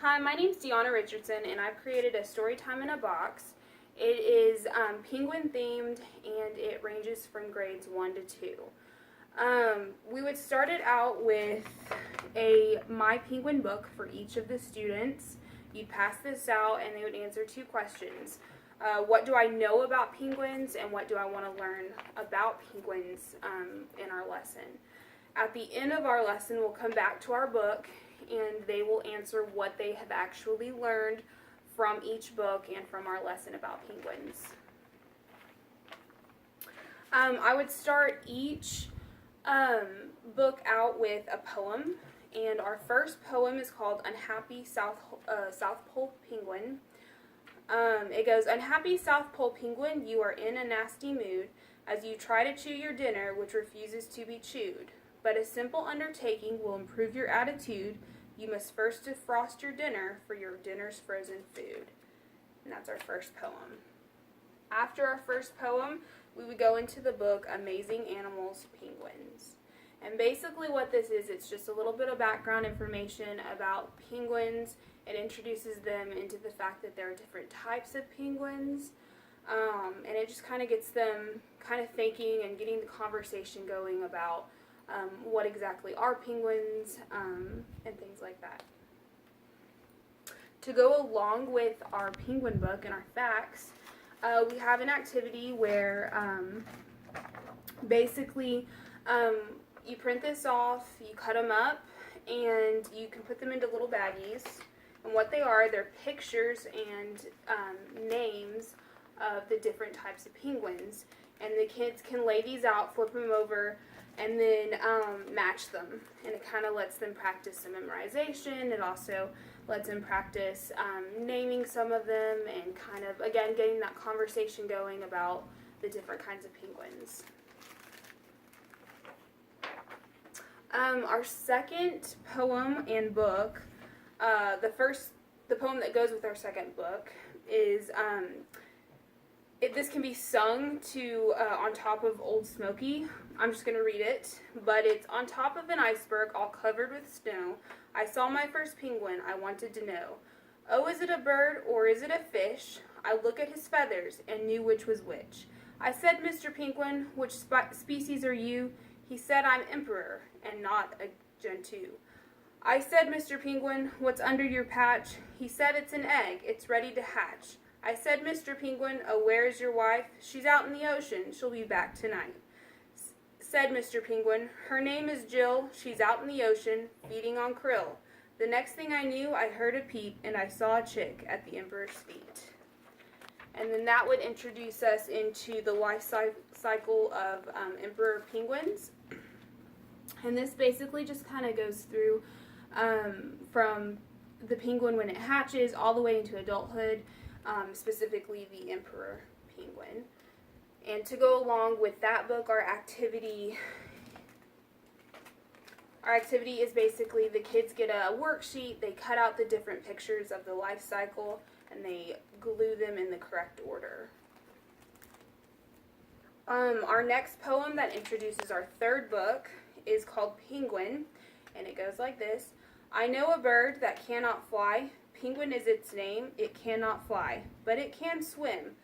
Hi, my name's Deanna Richardson, and I've created a Storytime in a Box. It is penguin themed, and it ranges from grades 1 to 2. We would start it out with a My Penguin book for each of the students. You'd pass this out, and they would answer 2 questions. What do I know about penguins, and what do I want to learn about penguins in our lesson? At the end of our lesson, we'll come back to our book, and they will answer what they have actually learned from each book and from our lesson about penguins. I would start each book out with a poem, and our first poem is called Unhappy South Pole Penguin. It goes, Unhappy South Pole Penguin, you are in a nasty mood as you try to chew your dinner which refuses to be chewed. But a simple undertaking will improve your attitude. You must first defrost your dinner for your dinner's frozen food. And that's our first poem. After our first poem, we would go into the book Amazing Animals, Penguins. And basically what this is, it's just a little bit of background information about penguins. It introduces them into the fact that there are different types of penguins. And it just kind of gets them kind of thinking and getting the conversation going about what exactly are penguins, and things like that. To go along with our penguin book and our facts, we have an activity where basically you print this off, you cut them up, and you can put them into little baggies. And what they are, they're pictures and names of the different types of penguins. And the kids can lay these out, flip them over, and then match them. And it kind of lets them practice some memorization. It also lets them practice naming some of them and kind of, again, getting that conversation going about the different kinds of penguins. Our second poem and book, the poem that goes with our second book is, this can be sung to On Top of Old Smoky. I'm just going to read it, but it's on top of an iceberg all covered with snow. I saw my first penguin, I wanted to know. Oh, is it a bird or is it a fish? I look at his feathers and knew which was which. I said, Mr. Penguin, which species are you? He said, I'm emperor and not a gentoo. I said, Mr. Penguin, what's under your patch? He said, it's an egg, it's ready to hatch. I said, Mr. Penguin, oh, where's your wife? She's out in the ocean, she'll be back tonight. Said Mr. Penguin, her name is Jill, she's out in the ocean, feeding on krill. The next thing I knew, I heard a peep, and I saw a chick at the emperor's feet. And then that would introduce us into the life cycle of emperor penguins. And this basically just kind of goes through from the penguin when it hatches all the way into adulthood, specifically the emperor penguin. And to go along with that book, our activity is basically the kids get a worksheet, they cut out the different pictures of the life cycle, and they glue them in the correct order. Our next poem that introduces our third book is called Penguin, and it goes like this. I know a bird that cannot fly. Penguin is its name. It cannot fly, but it can swim.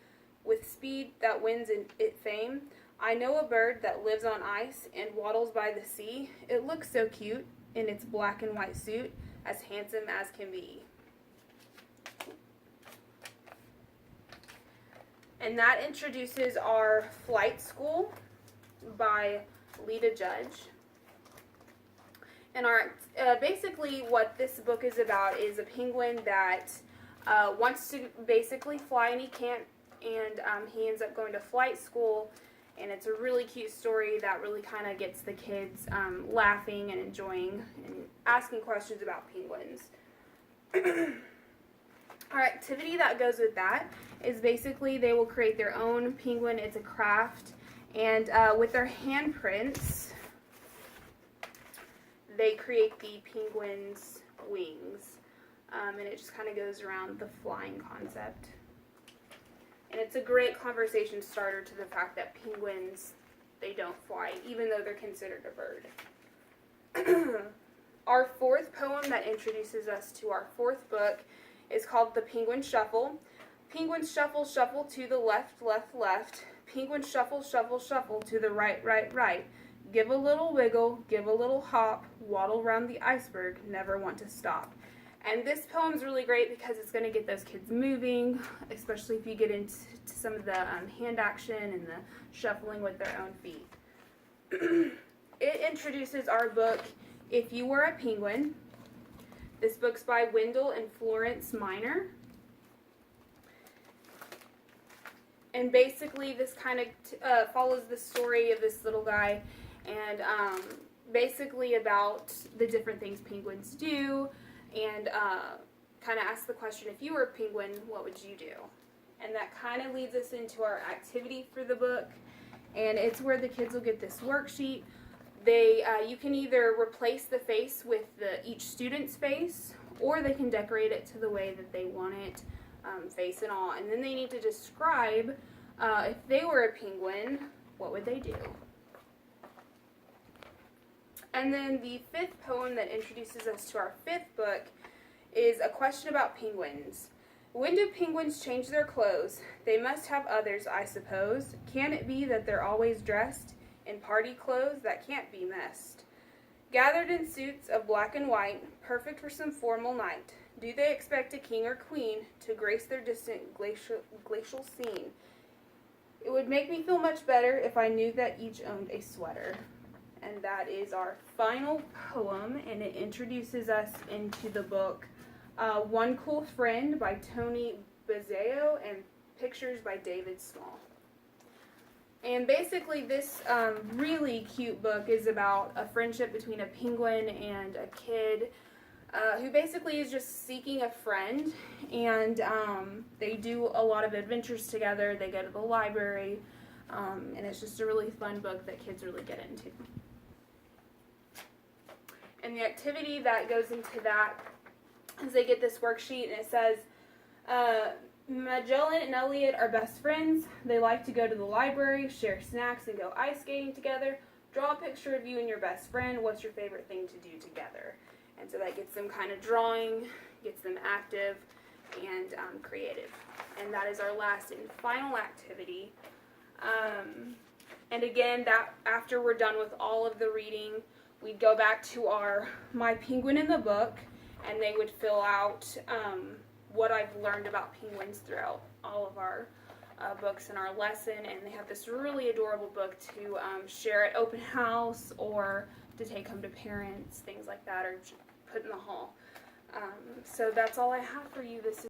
With speed that wins it fame. I know a bird that lives on ice and waddles by the sea. It looks so cute in its black and white suit, as handsome as can be. And that introduces our Flight School by Lita Judge. And our basically what this book is about is a penguin that wants to basically fly, and he can't, and he ends up going to flight school, and it's a really cute story that really kind of gets the kids laughing and enjoying and asking questions about penguins. Our activity that goes with that is basically they will create their own penguin. It's a craft, and with their handprints, they create the penguin's wings, and it just kind of goes around the flying concept. And it's a great conversation starter to the fact that penguins, they don't fly, even though they're considered a bird. Our fourth poem that introduces us to our fourth book is called The Penguin Shuffle. Penguins shuffle, shuffle to the left, left, left. Penguins shuffle, shuffle, shuffle to the right, right, right. Give a little wiggle, give a little hop, waddle round the iceberg, never want to stop. And this poem is really great because it's going to get those kids moving, especially if you get into some of the hand action and the shuffling with their own feet. It introduces our book, If You Were a Penguin. This book's by Wendell and Florence Minor. And basically this kind of follows the story of this little guy and basically about the different things penguins do, and kind of asks the question, if you were a penguin, what would you do? And that kind of leads us into our activity for the book, and it's where the kids will get this worksheet. You can either replace the face with each student's face, or they can decorate it to the way that they want it, face and all. And then they need to describe, if they were a penguin, what would they do? And then the fifth poem that introduces us to our fifth book is a question about penguins. When do penguins change their clothes? They must have others, I suppose. Can it be that they're always dressed in party clothes that can't be messed? Gathered in suits of black and white, perfect for some formal night, do they expect a king or queen to grace their distant glacial scene? It would make me feel much better if I knew that each owned a sweater. And that is our final poem, and it introduces us into the book One Cool Friend by Tony Bazzeo and pictures by David Small. And basically this really cute book is about a friendship between a penguin and a kid who basically is just seeking a friend, and they do a lot of adventures together. They go to the library, and it's just a really fun book that kids really get into. And the activity that goes into that is they get this worksheet, and it says, Magellan and Elliot are best friends. They like to go to the library, share snacks, and go ice skating together. Draw a picture of you and your best friend. What's your favorite thing to do together? And so that gets them kind of drawing, gets them active and creative. And that is our last and final activity. And again, that after we're done with all of the reading, we'd go back to our My Penguin in the Book, and they would fill out what I've learned about penguins throughout all of our books in our lesson. And they have this really adorable book to share at open house or to take home to parents, things like that, or put in the hall. So that's all I have for you this